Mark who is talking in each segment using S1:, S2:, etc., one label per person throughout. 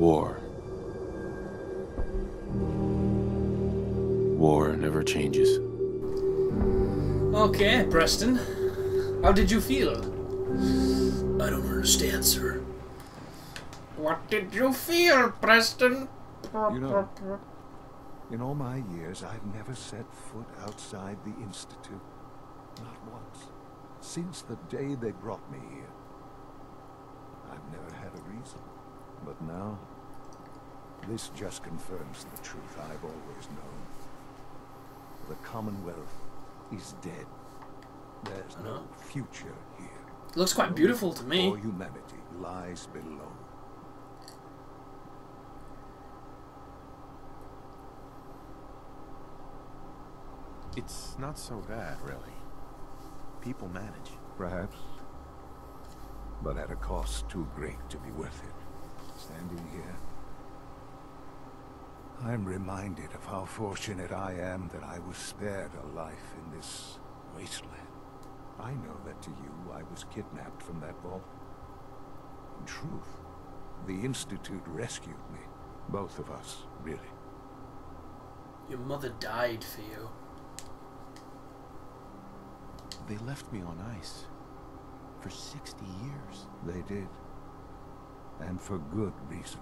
S1: War. War never changes.
S2: Okay, Preston. How did you feel? I don't understand, sir. What did you feel, Preston?
S3: You know, in all my years, I've never set foot outside the Institute. Not once. Since the day they brought me here. I've never had a reason. But now, this just confirms the truth I've always known. The Commonwealth is dead. There's no future here.
S2: It looks quite beautiful to me.
S3: All humanity lies below.
S4: It's not so bad, really. People manage.
S3: Perhaps. But at a cost too great to be worth it. Standing here, I'm reminded of how fortunate I am that I was spared a life in this wasteland. I know that to you, I was kidnapped from that vault. In truth, the Institute rescued me. Both of us, really.
S2: Your mother died for you.
S4: They left me on ice. For 60 years.
S3: They did. And for good reason.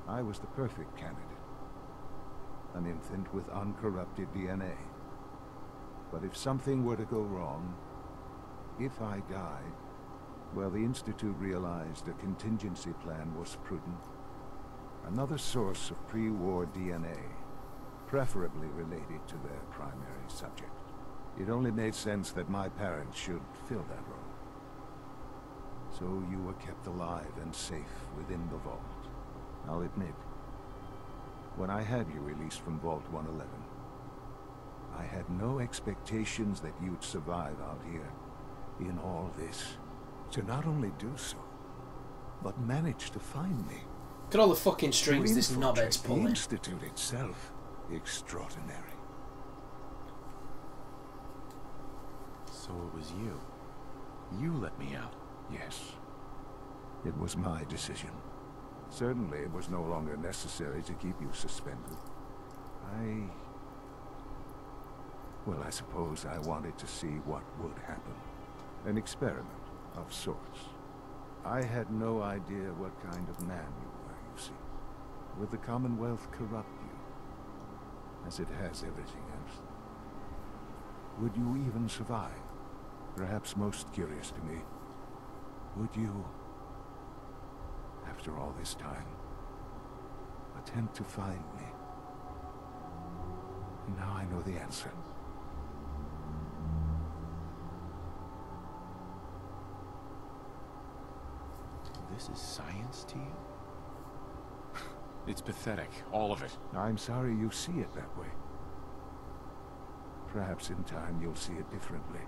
S3: I was the perfect candidate. An infant with uncorrupted DNA. But if something were to go wrong, if I died, well, the Institute realized a contingency plan was prudent. Another source of pre-war DNA, preferably related to their primary subject. It only made sense that my parents should fill that role. So you were kept alive and safe within the vault. I'll admit, when I had you released from Vault 111, I had no expectations that you'd survive out here in all this. To not only do so, but manage to find me.
S2: Look at all the fucking strings this knobhead's
S3: The
S2: pulling.
S3: Institute itself, extraordinary.
S4: So it was you. You let me out.
S3: Yes. It was my decision. Certainly it was no longer necessary to keep you suspended. Well, I suppose I wanted to see what would happen. An experiment of sorts. I had no idea what kind of man you were, you see. Would the Commonwealth corrupt you, as it has everything else? Would you even survive? Perhaps most curious to me, would you, after all this time, attempt to find me? And now I know the answer.
S4: This is science to you? It's pathetic, all of it.
S3: I'm sorry you see it that way. Perhaps in time you'll see it differently.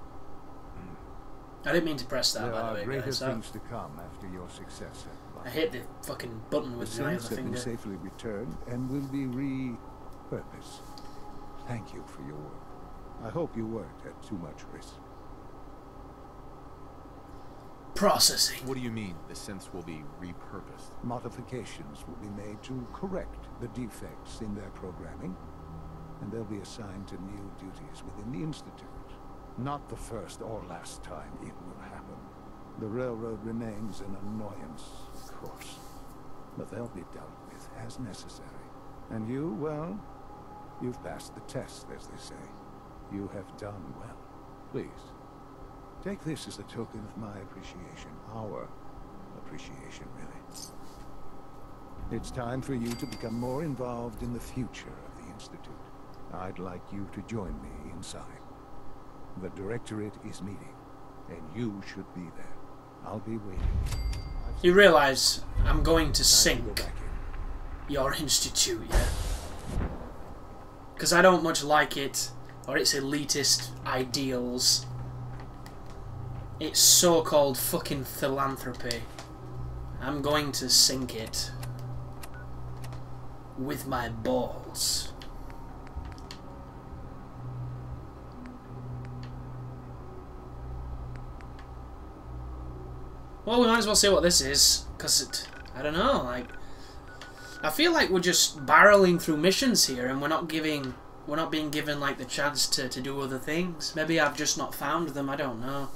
S2: I didn't mean to press that,
S3: There
S2: by the
S3: are
S2: way,
S3: greater
S2: guys.
S3: things to come after your successor.
S2: I hit the fucking button with
S3: The
S2: my other
S3: sins have been
S2: finger.
S3: safely returned and will be repurposed. Thank you for your work. I hope you weren't at too much risk.
S2: Processing.
S4: What do you mean, the sense will be repurposed?
S3: Modifications will be made to correct the defects in their programming, and they'll be assigned to new duties within the Institute. Not the first or last time it will happen. The railroad remains an annoyance, of course, but they'll be dealt with as necessary. And you, well, you've passed the test, as they say. You have done well. Please, take this as a token of my appreciation. Our appreciation, really. It's time for you to become more involved in the future of the Institute. I'd like you to join me inside. The Directorate is meeting, and you should be there. I'll be waiting.
S2: You realise I'm going to
S3: Time to go
S2: sink
S3: back in.
S2: your institute, yeah? Because I don't much like it, or its elitist ideals. It's so-called fucking philanthropy. I'm going to sink it. With my balls. Well, we might as well see what this is, because I don't know, like, I feel like we're just barreling through missions here, and we're not being given like the chance to do other things. Maybe I've just not found them. I don't know.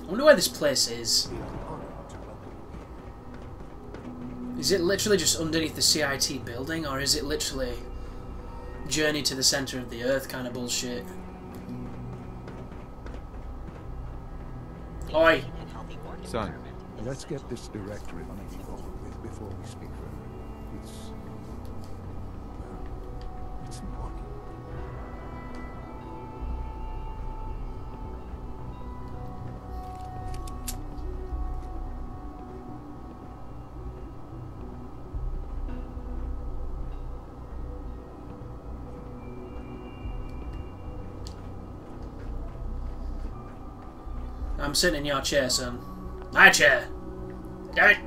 S2: I wonder where this place is. Is it literally just underneath the CIT building, or is it literally journey to the center of the earth kind of bullshit? Oi!
S4: Son.
S3: Let's get this directory meeting over with before we speak further. It's important.
S2: I'm sitting in your chair, son. My chair! Damn it!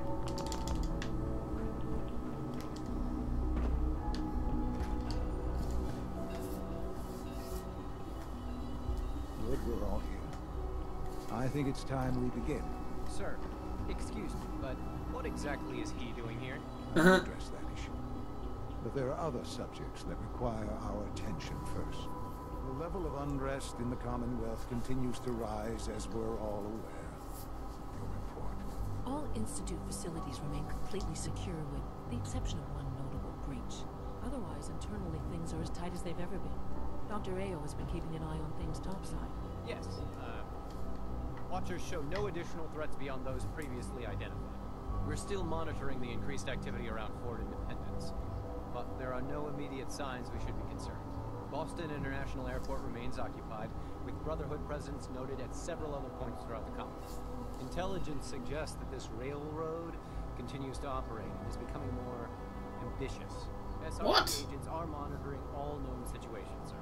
S3: Good, we're all here. I think it's time we begin.
S1: Sir, excuse me, but what exactly is he doing here?
S3: I'll address that issue. But there are other subjects that require our attention first. The level of unrest in the Commonwealth continues to rise, as we're all aware. Your report.
S5: All Institute facilities remain completely secure, with the exception of one notable breach. Otherwise, internally, things are as tight as they've ever been. Dr. Ayo has been keeping an eye on things topside.
S1: Yes, Watchers show no additional threats beyond those previously identified. We're still monitoring the increased activity around Fort Independence, but there are no immediate signs we should be concerned. Boston International Airport remains occupied, with Brotherhood presence noted at several other points throughout the complex. Intelligence suggests that this railroad continues to operate and is becoming more ambitious.
S2: What?
S1: SRP agents are monitoring all known situations, sir.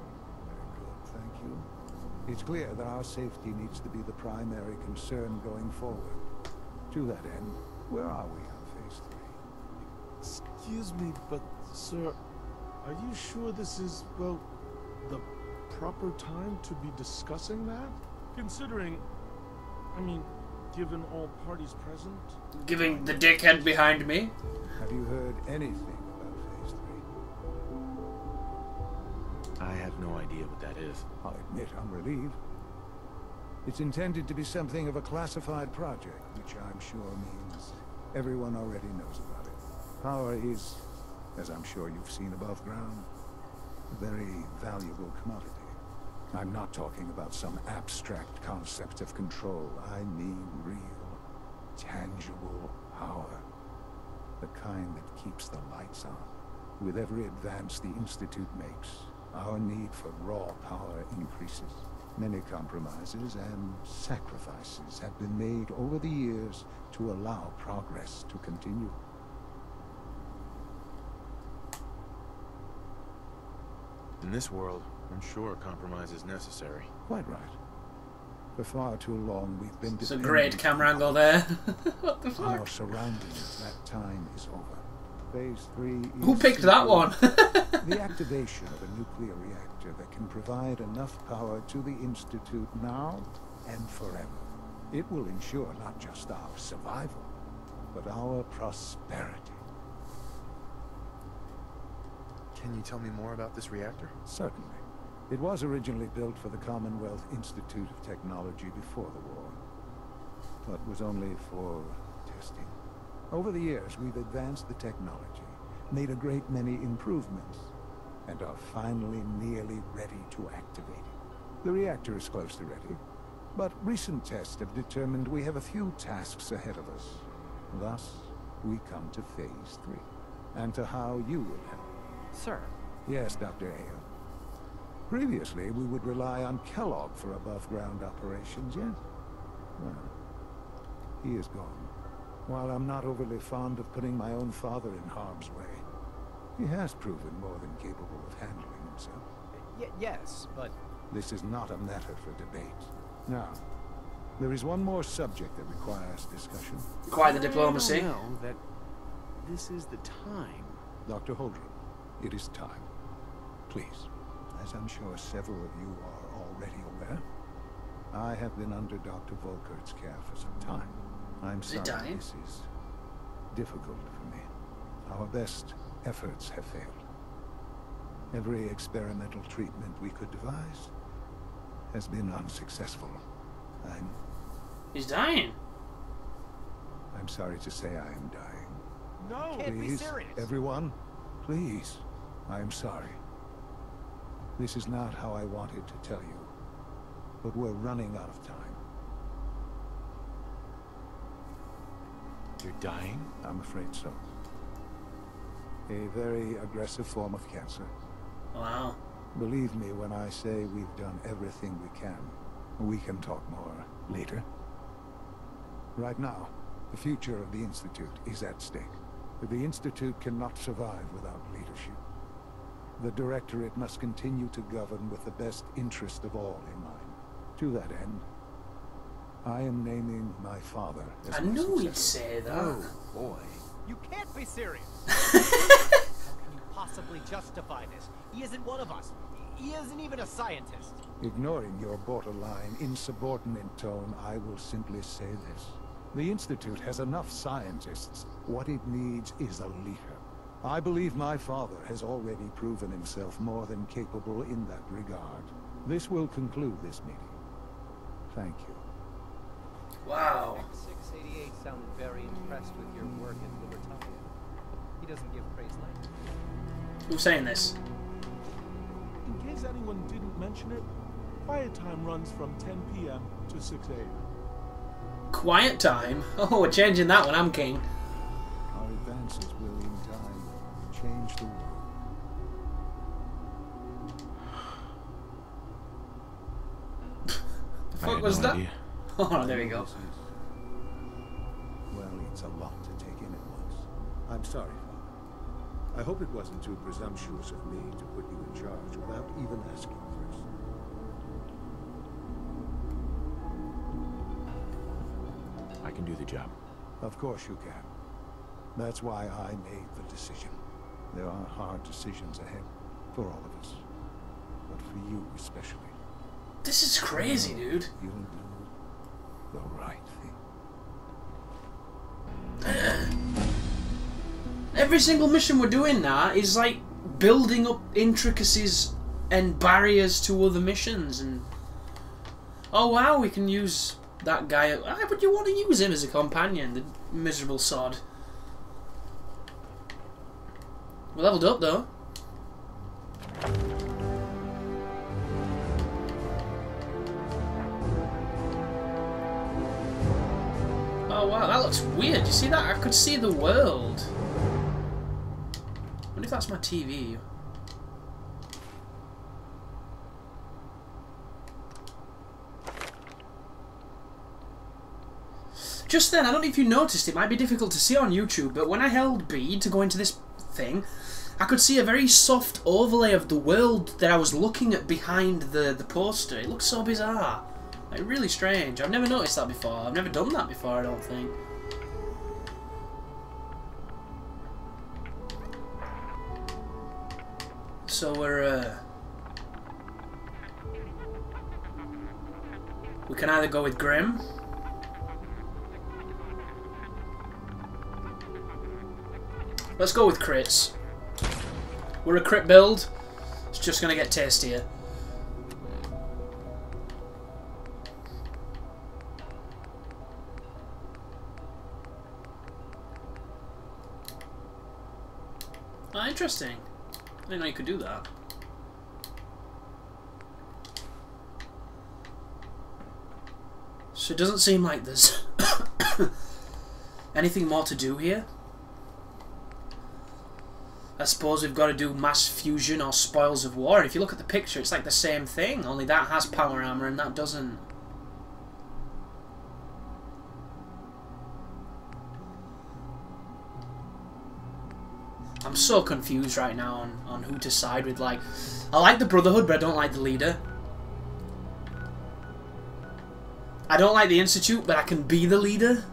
S3: Very good, thank you. It's clear that our safety needs to be the primary concern going forward. To that end, where are we on Phase 3?
S6: Excuse me, but, sir, are you sure this is, well, the proper time to be discussing that? Considering, I mean, given all parties present?
S2: Giving the dickhead behind me.
S3: Have you heard anything about Phase 3?
S4: I have no idea what that is.
S3: I'll admit I'm relieved. It's intended to be something of a classified project, which I'm sure means everyone already knows about it. Power is, as I'm sure you've seen above ground, a very valuable commodity. I'm not talking about some abstract concept of control. I mean real, tangible power. The kind that keeps the lights on. With every advance the Institute makes, our need for raw power increases. Many compromises and sacrifices have been made over the years to allow progress to continue.
S4: In this world, I'm sure compromise is necessary.
S3: Quite right. For far too long we've been
S2: It's a great camera angle there. What the
S3: on
S2: fuck?
S3: our surroundings. That time is over. Phase 3 is
S2: Who picked that
S3: simply
S2: one?
S3: the activation of a nuclear reactor that can provide enough power to the Institute now and forever. It will ensure not just our survival, but our prosperity.
S4: Can you tell me more about this reactor?
S3: Certainly. It was originally built for the Commonwealth Institute of Technology before the war, but was only for testing. Over the years, we've advanced the technology, made a great many improvements, and are finally nearly ready to activate it. The reactor is close to ready, but recent tests have determined we have a few tasks ahead of us. Thus, we come to Phase 3, and to how you will help.
S1: Sir.
S3: Yes, Dr. Ayo. Previously, we would rely on Kellogg for above-ground operations, yes? Well, he is gone. While I'm not overly fond of putting my own father in harm's way, he has proven more than capable of
S1: Yes, but
S3: This is not a matter for debate. Now, there is one more subject that requires discussion.
S2: Quite the diplomacy.
S4: I don't know that this is the time.
S3: Dr. Holdren, it is time. Please, as I'm sure several of you are already aware, I have been under Dr. Volkert's care for some time. I'm
S2: Is he
S3: sorry
S2: dying?
S3: this is difficult for me. Our best efforts have failed. Every experimental treatment we could devise has been unsuccessful.
S2: He's dying.
S3: I'm sorry to say I am dying.
S6: No!
S1: Can't be
S3: Please,
S1: serious.
S3: everyone, please. I am sorry. This is not how I wanted to tell you, but we're running out of time.
S4: You're dying?
S3: I'm afraid so. A very aggressive form of cancer.
S2: Wow.
S3: Believe me when I say we've done everything we can. We can talk more later. Right now, the future of the Institute is at stake. The Institute cannot survive without leadership. The Directorate must continue to govern with the best interest of all in mind. To that end, I am naming my father as
S2: I
S3: my
S2: knew he'd
S3: successor.
S2: say that.
S4: Oh, boy.
S1: you can't be serious. How can you possibly justify this? He isn't one of us. He isn't even a scientist.
S3: Ignoring your borderline, insubordinate tone, I will simply say this. The Institute has enough scientists. What it needs is a leader. I believe my father has already proven himself more than capable in that regard. This will conclude this meeting. Thank you.
S2: Wow.
S1: X688 sounded very impressed with your work at Libertalia. He doesn't give praise lightly.
S2: Who's saying this?
S6: In case anyone didn't mention it, quiet time runs from 10 p.m. to 6 a.m.
S2: Quiet time? Oh, we're changing that one. I'm king.
S3: Our advances will in time change the world.
S2: The
S4: I
S2: fuck
S4: had
S2: was
S4: no
S2: that?
S4: idea.
S2: Oh, there we go.
S3: This is... Well, it's a lot to take in at once. I'm sorry, Father. I hope it wasn't too presumptuous of me to put you in charge without even asking first.
S4: I can do the job.
S3: Of course you can. That's why I made the decision. There are hard decisions ahead, for all of us. But for you especially.
S2: This is crazy, dude.
S3: You'll do the right thing.
S2: Every single mission we're doing now is like building up intricacies and barriers to other missions. And oh wow, we can use that guy. Why would you want to use him as a companion? The miserable sod. We leveled up though. Oh wow, that looks weird. You see that? I could see the world. I wonder if that's my TV. Just then, I don't know if you noticed, it might be difficult to see on YouTube, but when I held B to go into this thing, I could see a very soft overlay of the world that I was looking at behind the poster. It looked so bizarre. Like, really strange. I've never noticed that before. I've never done that before, I don't think. So we can either go with Grim. Let's go with crits. We're a crit build. It's just gonna get tastier. Oh, interesting. I didn't know you could do that. So it doesn't seem like there's anything more to do here. I suppose we've got to do mass fusion or spoils of war. And if you look at the picture, it's like the same thing, only that has power armor and that doesn't. I'm so confused right now on who to side with. Like, I like the Brotherhood, but I don't like the leader. I don't like the Institute, but I can be the leader.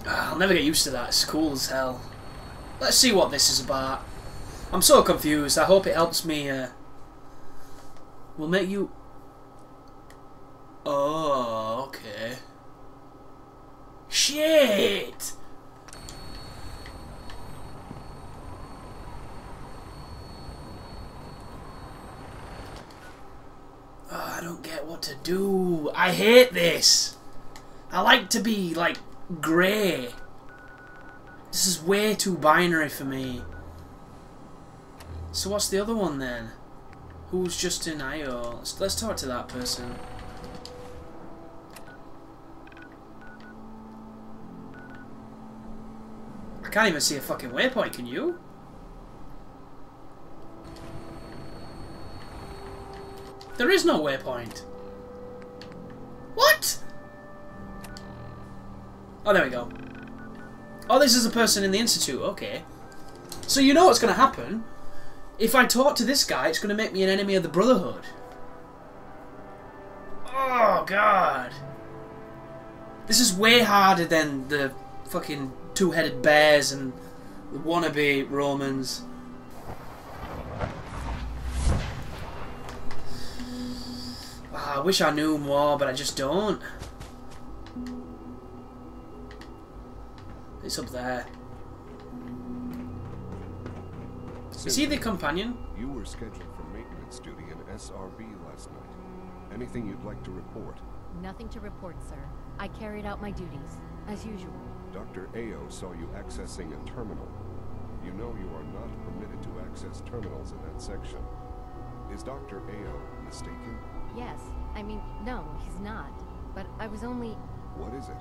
S2: I'll never get used to that. It's cool as hell. Let's see what this is about. I'm so confused. I hope it helps me. We'll make you... Oh, okay. Shit! Oh, I don't get what to do. I hate this. I like to be, like, grey. This is way too binary for me. So what's the other one then? Who's just in IO? Let's talk to that person. I can't even see a fucking waypoint, can you? There is no waypoint. What? Oh, there we go. Oh, this is a person in the Institute. Okay. So you know what's going to happen. If I talk to this guy, it's going to make me an enemy of the Brotherhood. Oh, God. This is way harder than the fucking two-headed bears and the wannabe Romans. I wish I knew more, but I just don't. It's up there. Is he the companion?
S7: You were scheduled for maintenance duty in SRB last night. Anything you'd like to report?
S8: Nothing to report, sir. I carried out my duties, as usual.
S7: Dr. Ao saw you accessing a terminal. You know you are not permitted to access terminals in that section. Is Dr. Ao mistaken?
S8: Yes. I mean, no, he's not. But I was only...
S7: What is it?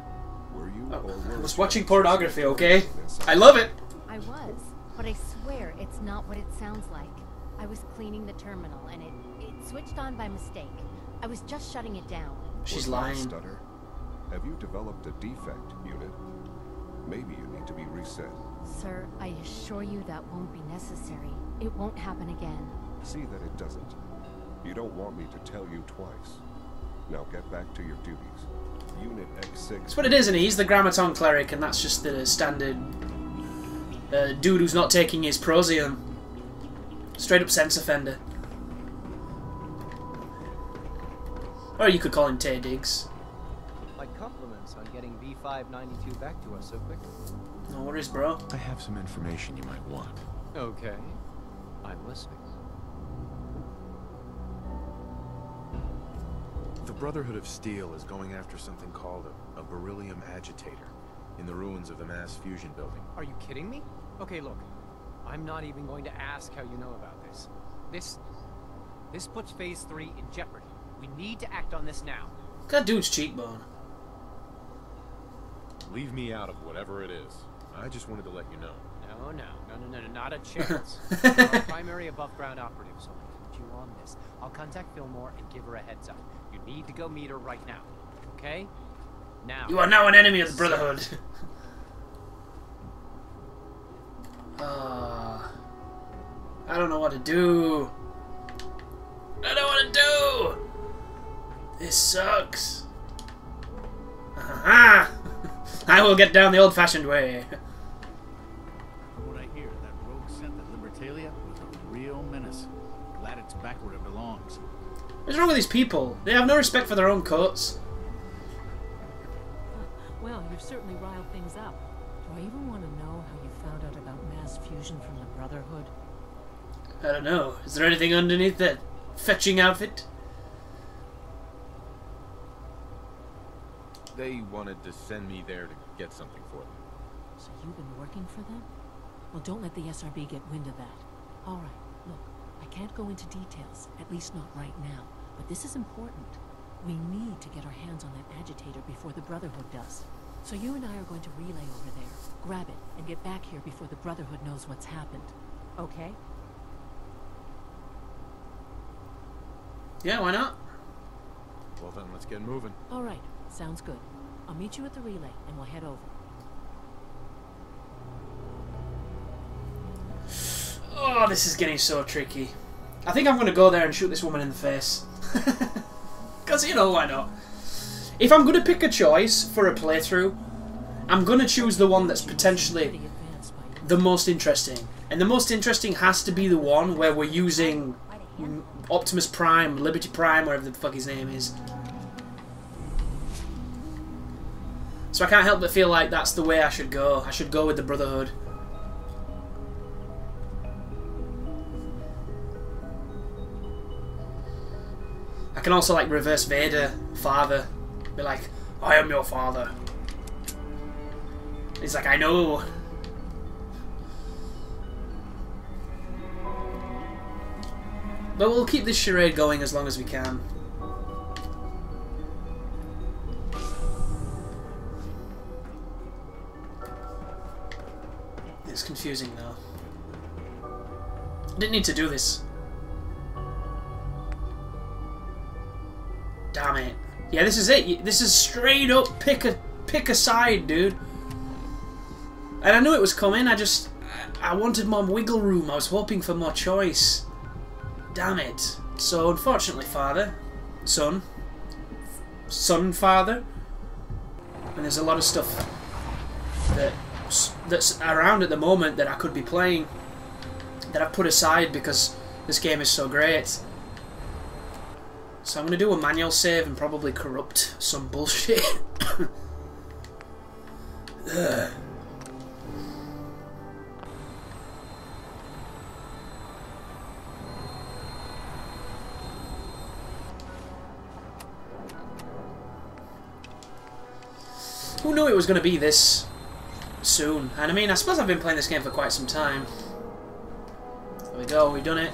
S7: Were you
S2: I was watching pornography, okay? I love it!
S8: I was, but I swear it's not what it sounds like. I was cleaning the terminal and it switched on by mistake. I was just shutting it down.
S2: She's
S7: Was that
S2: lying.
S7: Stutter? Have you developed a defect, unit? Maybe you need to be reset.
S8: Sir, I assure you that won't be necessary. It won't happen again.
S7: See that it doesn't. You don't want me to tell you twice. Now get back to your duties. Unit X6...
S2: That's what it is, isn't he? He's the Grammaton Cleric, and that's just the standard dude who's not taking his Prosium. Straight up sense offender. Or you could call him Tay Diggs.
S1: My compliments on getting B592 back to us so quickly.
S2: No worries, bro.
S4: I have some information you might want.
S1: Okay. I'm listening.
S4: The Brotherhood of Steel is going after something called a beryllium agitator in the ruins of the mass fusion building.
S1: Are you kidding me? Okay, look. I'm not even going to ask how you know about this. This puts Phase 3 in jeopardy. We need to act on this now.
S2: That dude's cheekbone.
S4: Leave me out of whatever it is. I just wanted to let you know.
S1: No, not a chance. You're our primary above-ground operative, so I'll put you on this. I'll contact Fillmore and give her a heads up. You need to go meet her right now, okay? Now.
S2: You are now an enemy of the Brotherhood. I don't know what to do. I don't know what to do. This sucks. I will get down the old-fashioned way.
S9: From what I hear, that rogue scent at Libertalia was a real menace. Glad it's back where it belongs.
S2: What's wrong with these people? They have no respect for their own coats.
S5: Well, you've certainly riled things up. Do I even want to know how you found out about mass fusion from the Brotherhood?
S2: I don't know. Is there anything underneath that fetching outfit?
S4: They wanted to send me there to get something for them.
S5: So you've been working for them? Well, don't let the SRB get wind of that. All right, look, I can't go into details, at least not right now, but this is important. We need to get our hands on that agitator before the Brotherhood does. So you and I are going to relay over there, grab it, and get back here before the Brotherhood knows what's happened. Okay?
S2: Yeah, why not?
S4: Well then, let's get moving.
S5: All right, sounds good. I'll meet you at the relay, and we'll head over.
S2: Oh, this is getting so tricky. I think I'm going to go there and shoot this woman in the face. Because, you know, why not? If I'm going to pick a choice for a playthrough, I'm going to choose the one that's potentially the most interesting. And the most interesting has to be the one where we're using Optimus Prime, Liberty Prime, whatever the fuck his name is. So I can't help but feel like that's the way I should go. I should go with the Brotherhood. I can also like reverse Vader, father. Be like, I am your father. He's like, I know. But we'll keep this charade going as long as we can. It's confusing though. I didn't need to do this. Damn it. Yeah, this is it. This is straight up pick a side, dude. And I knew it was coming. I wanted more wiggle room. I was hoping for more choice. Damn it. So unfortunately, son, father, and there's a lot of stuff that's around at the moment that I could be playing that I've put aside because this game is so great. So I'm going to do a manual save and probably corrupt some bullshit. Who knew it was going to be this soon? And I mean, I suppose I've been playing this game for quite some time. There we go, we've done it.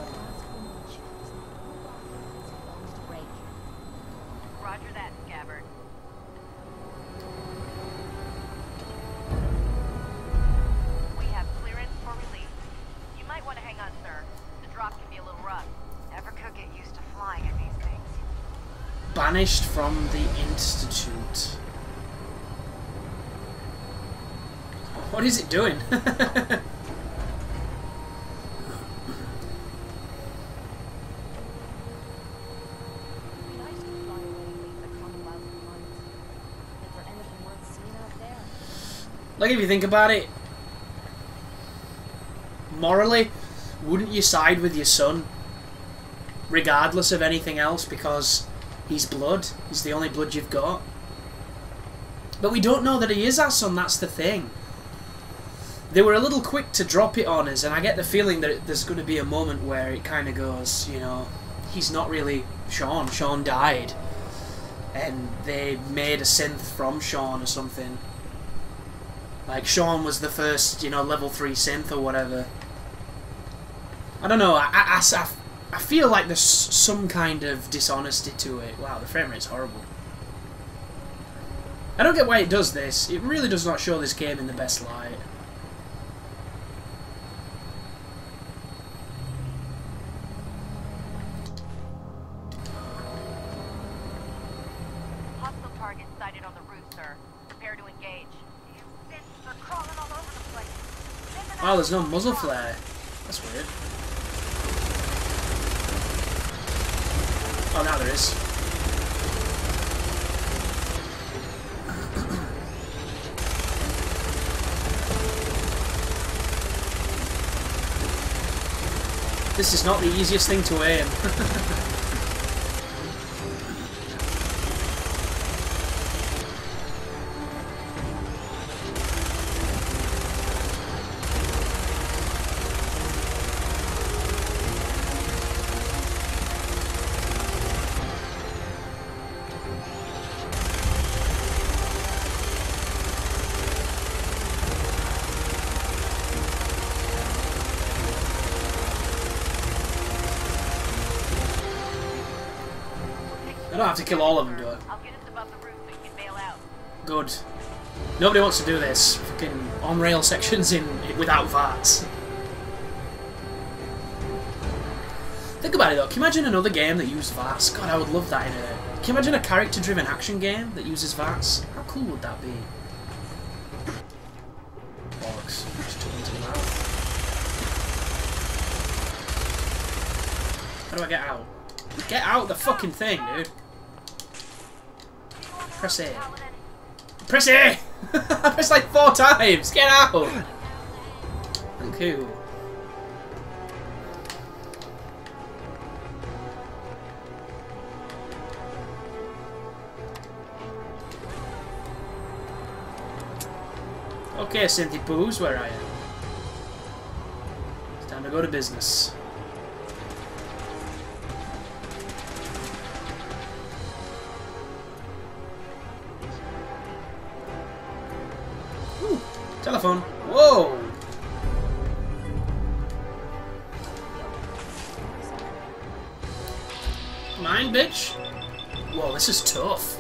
S10: Roger that, Scabbard. We have clearance for release. You might want to hang on, sir. The drop can be a little rough. Never could get used to flying in these things.
S2: Banished from the Institute. What is it doing? Like, if you think about it, morally, wouldn't you side with your son, regardless of anything else, because he's blood? He's the only blood you've got. But we don't know that he is our son, that's the thing. They were a little quick to drop it on us, and I get the feeling that there's going to be a moment where it kind of goes, you know, he's not really Sean. Sean died. And they made a synth from Sean or something. Like, Sean was the first, you know, level 3 synth or whatever. I don't know, I feel like there's some kind of dishonesty to it. Wow, the frame rate's horrible. I don't get why it does this. It really does not show this game in the best light.
S10: Hostile target sighted on the roof, sir. Prepare to engage. They're crawling all over the place.
S2: Oh, there's no muzzle flare. That's weird. Oh, now there is. This is not the easiest thing to aim. I don't have to kill all of them, do I?
S10: I'll get us above the roof so you can bail out.
S2: Good. Nobody wants to do this. Fucking on-rail sections without VATs. Think about it though, can you imagine another game that used VATs? God, I would love that in a... Can you imagine a character-driven action game that uses VATs? How cool would that be? Bollocks. Just took into the mouth. do I get out? Get out the fucking thing, dude. Press A. Press A! I pressed like 4 times! Get out! Thank you. Okay, Cynthia Pooh's where I am. It's time to go to business. Ooh, telephone. Whoa! Mine, bitch. Whoa, this is tough.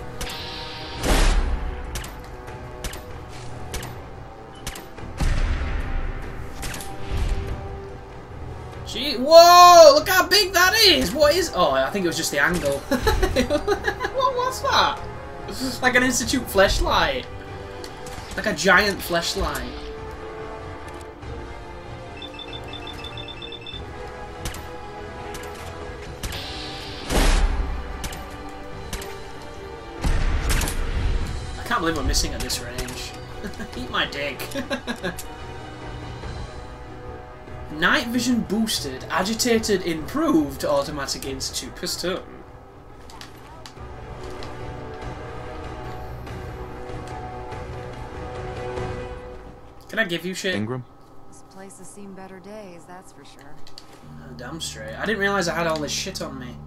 S2: Gee, whoa! Look how big that is! What is... Oh, I think it was just the angle. What was that? Like an Institute fleshlight. Like a giant fleshlight. I can't believe we're missing at this range. Eat my dick. Night vision boosted, agitated, improved, automatic institute pistol. Can I give you shit?
S4: Ingram?
S10: This place has seen better days, that's for sure.
S2: Damn straight. I didn't realise I had all this shit on me.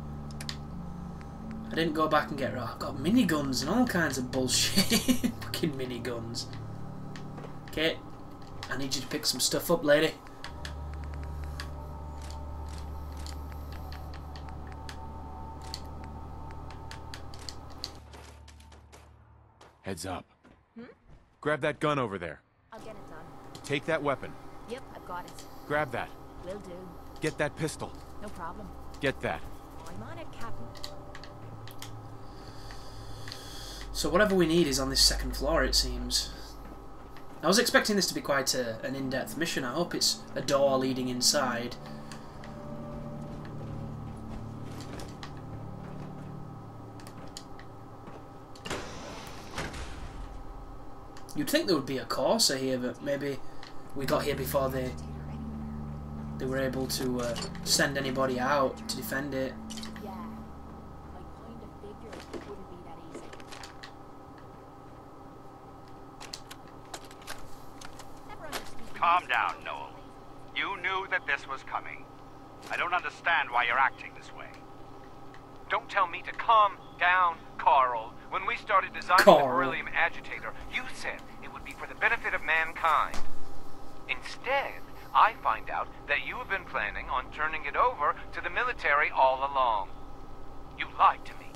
S2: I didn't go back and get... Oh, I've got miniguns and all kinds of bullshit. Fucking miniguns. Okay. I need you to pick some stuff up, lady.
S4: Heads up. Grab that gun over there.
S8: I'll get it done.
S4: Take that weapon.
S8: Yep, I've got it.
S4: Grab that.
S8: Will do.
S4: Get that pistol.
S8: No problem.
S4: Get that.
S8: I'm on it, Captain.
S2: So whatever we need is on this second floor, it seems. I was expecting this to be quite an in-depth mission. I hope it's a door leading inside. You'd think there would be a courser here, but maybe we got here before they were able to send anybody out to defend it.
S5: Yeah, I kind of figured it wouldn't be that easy.
S11: Calm down, Noel. You knew that this was coming. I don't understand why you're acting this way.
S12: Don't tell me to calm down, Carl. When we started designing the beryllium agitator, you said it would be for the benefit of mankind. Instead, I find out that you have been planning on turning it over to the military all along. You lied to me.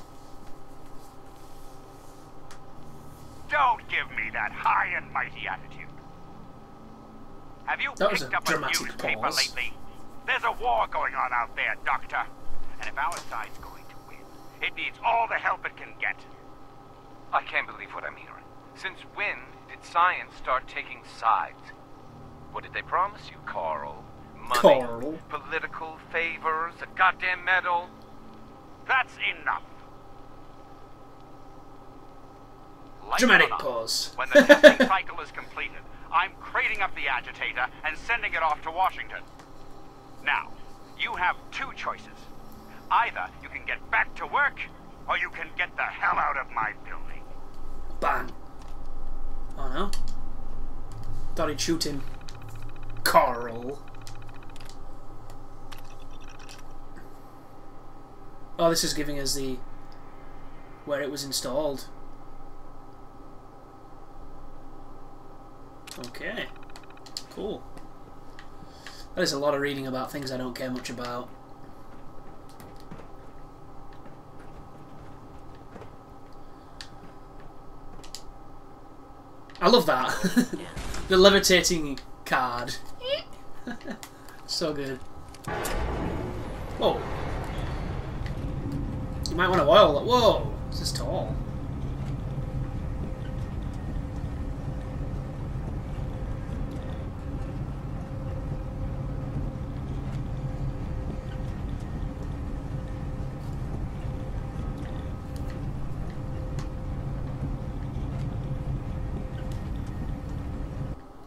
S11: Don't give me that high and mighty attitude. Have you picked up a newspaper lately? There's a war going on out there, Doctor. And if our side's going to win, it needs all the help it can get.
S12: I can't believe what I'm hearing. Since when did science start taking sides? What did they promise you, Carl? Money, political favors, a goddamn medal?
S11: That's enough.
S2: Dramatic pause.
S11: When the testing cycle is completed, I'm crating up the agitator and sending it off to Washington. Now, you have two choices. Either you can get back to work, or you can get the hell out of my building.
S2: Bang. Oh no. Thought he'd shoot him. Carl. Oh, this is giving us the... where it was installed. Okay. Cool. That is a lot of reading about things I don't care much about. I love that. The levitating card. So good. Whoa. You might want to oil that. Whoa. This is tall.